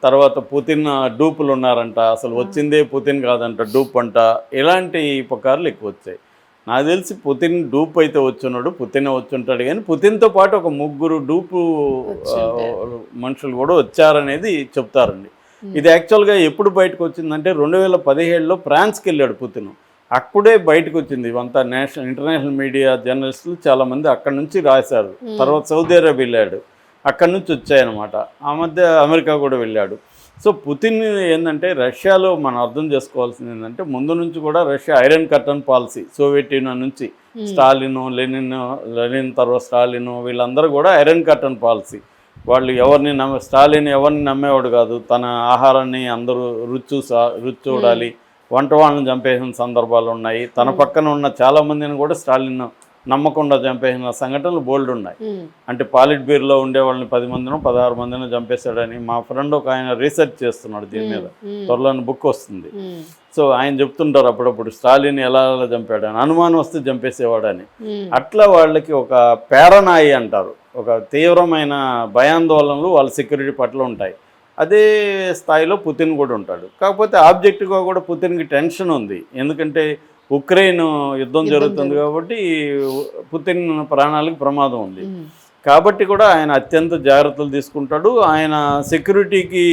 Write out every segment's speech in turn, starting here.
తర్వాత పుతిన్ డూపులు ఉన్నారంట, అసలు వచ్చిందే పుతిన్ కాదంట, డూప్ అంట. ఇలాంటి పుకార్లు ఎక్కువ వచ్చాయి. నాకు తెలిసి పుతిన్ డూప్ అయితే వచ్చున్నాడు, పుతిన్ వచ్చుంటాడు, కానీ పుతిన్తో పాటు ఒక 3 డూపు మనుషులు కూడా వచ్చారనేది చెప్తారండి. ఇది యాక్చువల్గా ఎప్పుడు బయటకు వచ్చిందంటే 2017లో ఫ్రాన్స్కి వెళ్ళాడు పుతిన్. అప్పుడే బయటకు వచ్చింది. ఇవంతా ఇంటర్నేషనల్ మీడియా జర్నలిస్టులు చాలామంది అక్కడి నుంచి రాశారు. తర్వాత సౌదీ అరేబియా వెళ్ళాడు, అక్కడి నుంచి వచ్చాయన్నమాట. ఆ మధ్య అమెరికా కూడా వెళ్ళాడు. సో పుతిన్ ఏంటంటే, రష్యాలో మనం అర్థం చేసుకోవాల్సింది ఏంటంటే, ముందు నుంచి కూడా Russia iron curtain policy, Soviet union నుంచి స్టాలిన్, లెనిన్ తర్వాత స్టాలిన్, వీళ్ళందరూ కూడా ఐరన్ కర్టన్ పాలసీ. వాళ్ళు స్టాలిన్ ఎవరిని నమ్మేవాడు కాదు. తన ఆహారాన్ని అందరూ రుచి చూడాలి, వంట వాళ్ళని చంపేసిన సందర్భాలు ఉన్నాయి. తన పక్కన ఉన్న చాలామందిని కూడా స్టాలిన్ నమ్మకుండా చంపేసిన సంఘటనలు బోల్డ్ ఉన్నాయి. అంటే పాలిట్ బ్యూరోలో ఉండే వాళ్ళని 10 మందినో 16 మందినో చంపేశాడని మా ఫ్రెండ్ ఒక ఆయన రీసెర్చ్ చేస్తున్నాడు దీని మీద. త్వరలో బుక్ వస్తుంది. సో ఆయన చెప్తుంటారు అప్పుడప్పుడు స్టాలిన్ ఎలా చంపాడని, అనుమానం వస్తే చంపేసేవాడని. అట్లా వాళ్ళకి ఒక పేరనాయి అంటారు, ఒక తీవ్రమైన భయాందోళనలు వాళ్ళ సెక్యూరిటీ పట్ల ఉంటాయి. అదే స్థాయిలో పుతిన్ కూడా ఉంటాడు. కాకపోతే ఆబ్జెక్టివ్గా కూడా పుతిన్కి టెన్షన్ ఉంది. ఎందుకంటే ఉక్రెయిన్ యుద్ధం జరుగుతుంది కాబట్టి పుతిన్ ప్రాణాలకు ప్రమాదం ఉంది. కాబట్టి కూడా ఆయన అత్యంత జాగ్రత్తలు తీసుకుంటాడు. ఆయన సెక్యూరిటీకి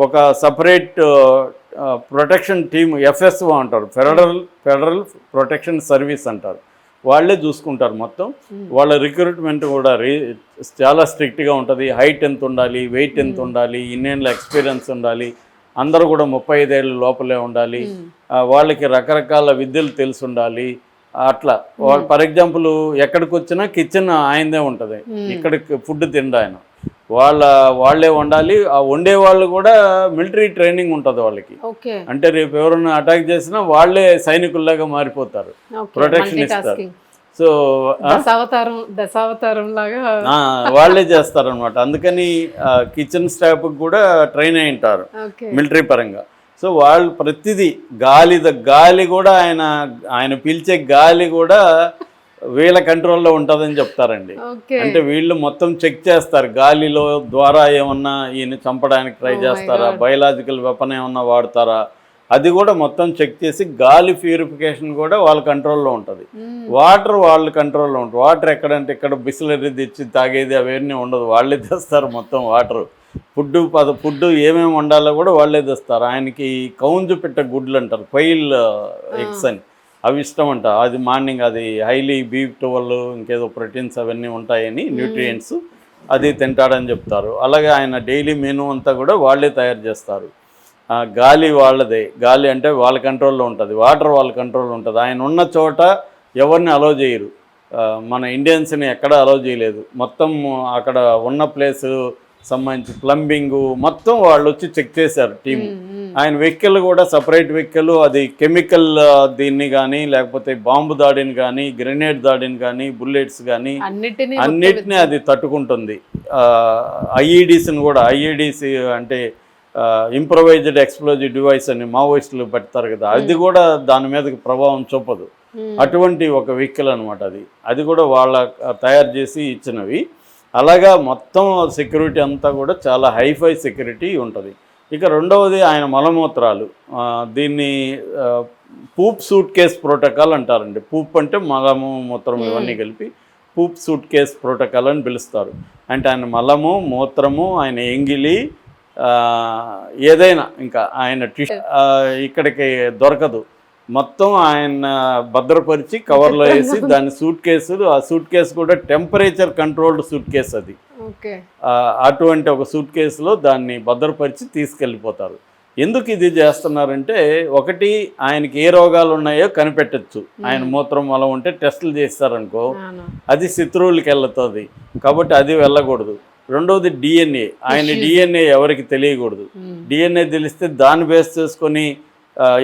ఒక సపరేట్ ప్రొటెక్షన్ టీమ్, ఎఫ్ఎస్ఓ అంటారు, ఫెడరల్ ప్రొటెక్షన్ సర్వీస్ అంటారు. వాళ్ళే చూసుకుంటారు మొత్తం. వాళ్ళ రిక్రూట్మెంట్ కూడా చాలా స్ట్రిక్ట్గా ఉంటుంది. హైట్ ఎంత ఉండాలి, వెయిట్ ఎంత ఉండాలి, ఇన్నేళ్ళ ఎక్స్పీరియన్స్ ఉండాలి, అందరూ కూడా 35 ఏళ్ళ లోపలే ఉండాలి, వాళ్ళకి రకరకాల విద్యలు తెలిసి ఉండాలి. అట్లా ఫర్ ఎగ్జాంపుల్ ఎక్కడికి వచ్చినా కిచెన్ ఆయనదే ఉంటుంది. ఇక్కడికి ఫుడ్ తిండి ఆయన వాళ్ళే వండాలి. ఆ వండే వాళ్ళు కూడా మిలిటరీ ట్రైనింగ్ ఉంటుంది వాళ్ళకి. అంటే రేపు ఎవరైనా అటాక్ చేసినా వాళ్ళే సైనికుల్లాగా మారిపోతారు, ప్రొటెక్షన్ ఇస్తారు. సో దశావతారం లాగా వాళ్ళే చేస్తారనమాట. అందుకని కిచెన్ స్టాఫ్కి కూడా ట్రైన్ అయి ఉంటారు మిలిటరీ పరంగా. సో వాళ్ళు ప్రతిదీ గాలి కూడా ఆయన పీల్చే గాలి కూడా వీళ్ళ కంట్రోల్లో ఉంటుందని చెప్తారండి. అంటే వీళ్ళు మొత్తం చెక్ చేస్తారు, గాలిలో ద్వారా ఏమన్నా ఈయన చంపడానికి ట్రై చేస్తారా, బయలాజికల్ వెపన్ ఏమన్నా వాడతారా, అది కూడా మొత్తం చెక్ చేసి గాలి ప్యూరిఫికేషన్ కూడా వాళ్ళ కంట్రోల్లో ఉంటుంది. వాటర్ వాళ్ళ కంట్రోల్లో ఉంటుంది. వాటర్ ఎక్కడంటే ఇక్కడ బిస్లరీ తెచ్చి తాగేది అవన్నీ ఉండదు, వాళ్ళే తెస్తారు మొత్తం వాటర్. ఫుడ్ ఏమేమి వండాలో కూడా వాళ్ళే తెస్తారు. ఆయనకి కౌంజు పెట్ట గుడ్లు అంటారు, ఫైల్ ఎగ్స్ అని, అవి ఇష్టం అంట. అది మార్నింగ్ అది హైలీ B12 ఇంకేదో ప్రోటీన్స్ అవన్నీ ఉంటాయని, న్యూట్రియంట్స్, అది తింటాడని చెప్తారు. అలాగే ఆయన డైలీ మెనూ అంతా కూడా వాళ్ళే తయారు చేస్తారు. గాలి వాళ్ళదే, గాలి అంటే వాళ్ళ కంట్రోల్లో ఉంటుంది, వాటర్ వాళ్ళ కంట్రోల్లో ఉంటుంది. ఆయన ఉన్న చోట ఎవరిని అలో చేయరు. మన ఇండియన్స్ని ఎక్కడ అలో చేయలేదు. మొత్తం అక్కడ ఉన్న ప్లేసు సంబంధించి ప్లంబింగ్ మొత్తం వాళ్ళు వచ్చి చెక్ చేశారు టీము. ఆయన వెహికల్ కూడా సపరేట్ వెహికల్, అది కెమికల్ దీన్ని కానీ, లేకపోతే బాంబు దాడిని కానీ, గ్రెనేడ్ దాడిని కానీ, బుల్లెట్స్ కానీ అన్నిటినీ అది తట్టుకుంటుంది. ఐఈడీస్ని కూడా, ఐఈడీసీ అంటే ఇంప్రొవైజ్డ్ ఎక్స్ప్లోజివ్ డివైస్ అని మావోయిస్టులు పెడతారు కదా, అది కూడా దాని మీదకి ప్రభావం చూపదు. అటువంటి ఒక వెహికల్ అనమాట అది కూడా వాళ్ళ తయారు చేసి ఇచ్చినవి. అలాగా మొత్తం సెక్యూరిటీ అంతా కూడా చాలా హైఫై సెక్యూరిటీ ఉంటుంది. ఇక రెండవది ఆయన మలమూత్రాలు. దీన్ని పూప్ సూట్ కేస్ ప్రోటోకాల్ అంటారండి. పూప్ అంటే మలము, మూత్రం ఇవన్నీ కలిపి పూప్ సూట్ కేస్ ప్రోటోకాల్ అని పిలుస్తారు. అంటే ఆయన మలము, మూత్రము, ఆయన ఎంగిలి, ఏదైనా ఇంకా ఆయన ఇక్కడికి దొరకదు, మొత్తం ఆయన భద్రపరిచి కవర్లో వేసి దాని సూట్ కేసులు, ఆ సూట్ కేసు కూడా టెంపరేచర్ కంట్రోల్డ్ సూట్ కేసు అది. అటువంటి ఒక సూట్ కేసులో దాన్ని భద్రపరిచి తీసుకెళ్ళిపోతారు. ఎందుకు ఇది చేస్తున్నారంటే, ఒకటి ఆయనకి ఏ రోగాలు ఉన్నాయో కనిపెట్టచ్చు. ఆయన మూత్రం వల్ల ఉంటే టెస్టులు చేస్తారనుకో, అది శత్రువులకి వెళ్తుంది కాబట్టి అది వెళ్ళకూడదు. రెండవది డిఎన్ఏ, ఆయన డిఎన్ఏ ఎవరికి తెలియకూడదు. డిఎన్ఏ తెలిస్తే దాన్ని బేస్ చేసుకొని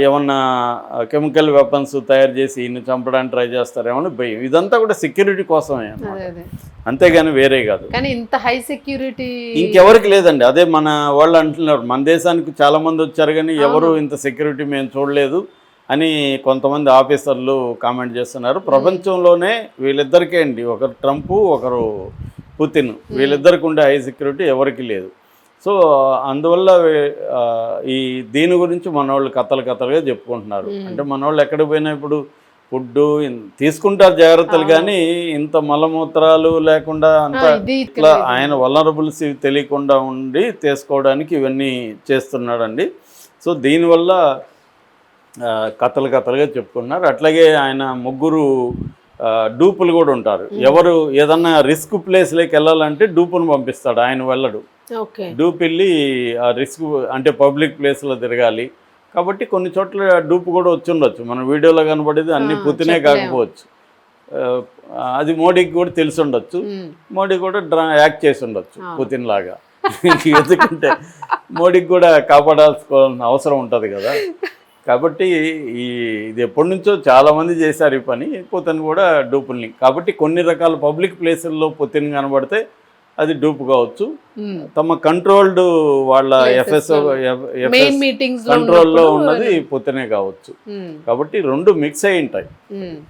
ఏమన్నా కెమికల్ వెపన్స్ తయారు చేసి ఈయన చంపడానికి ట్రై చేస్తారేమో భయం. ఇదంతా కూడా సెక్యూరిటీ కోసమే అన్నమాట, అంతేగాని వేరే కాదు. కానీ ఇంత హై సెక్యూరిటీ ఇంకెవరికి లేదండి. అదే మన వాళ్ళు అంటున్నారు, మన దేశానికి చాలా మంది వచ్చారు కానీ ఎవరు ఇంత సెక్యూరిటీ మేము చూడలేదు అని కొంతమంది ఆఫీసర్లు కామెంట్ చేస్తున్నారు. ప్రపంచంలోనే వీళ్ళిద్దరికే అండి, ఒకరు ట్రంప్, ఒకరు పుతిన్, వీళ్ళిద్దరికి ఉండే హై సెక్యూరిటీ ఎవరికి లేదు. సో అందువల్ల ఆ, ఈ దీని గురించి మనోళ్ళు కథలుగా చెప్పుకుంటున్నారు. అంటే మనోళ్ళు ఎక్కడికి పోయినా ఇప్పుడు ఫుడ్ తీసుకుంటారు జాగ్రత్తలు, కానీ ఇంత మలమూత్రాలు లేకుండా అంత ఇది ఇట్లా ఆయన వలనరబుల్స్ తెలియకుండా ఉండి తీసుకోవడానికి ఇవన్నీ చేస్తున్నాడండి. సో దీనివల్ల కథలుగా చెప్పుకున్నారు. అట్లాగే ఆయన ముగ్గురు డూపులు కూడా ఉంటారు. ఎవరు ఏదన్నా రిస్క్ ప్లేస్లోకి వెళ్ళాలంటే డూపును పంపిస్తాడు, ఆయన వెళ్ళడు. ఓకే. డూప్ వెళ్ళి ఆ రిస్క్ అంటే పబ్లిక్ ప్లేస్లో తిరగాలి కాబట్టి కొన్ని చోట్ల డూపు కూడా వచ్చి ఉండొచ్చు. మన వీడియోలో కనబడేది అన్ని పుతినే కాకపోవచ్చు. అది మోడీకి కూడా తెలిసి ఉండొచ్చు. మోడీ కూడా యాక్ట్ చేసి ఉండొచ్చు పుతిన్ లాగా. ఎందుకంటే మోడీకి కూడా కాపాడాల్సిన అవసరం ఉంటుంది కదా. కాబట్టి ఇది ఎప్పటి నుంచో చాలామంది చేశారు ఈ పని. పుతిన్ కూడా డూపుల్ని, కాబట్టి కొన్ని రకాల పబ్లిక్ ప్లేసుల్లో పుతిన్ కనబడితే అది డూప్ కావచ్చు. తమ కంట్రోల్డ్ వాళ్ళ ఎఫ్ఎస్ఓ కంట్రోల్లో ఉన్నది పుతినే కావచ్చు. కాబట్టి రెండు మిక్స్ అయి ఉంటాయి.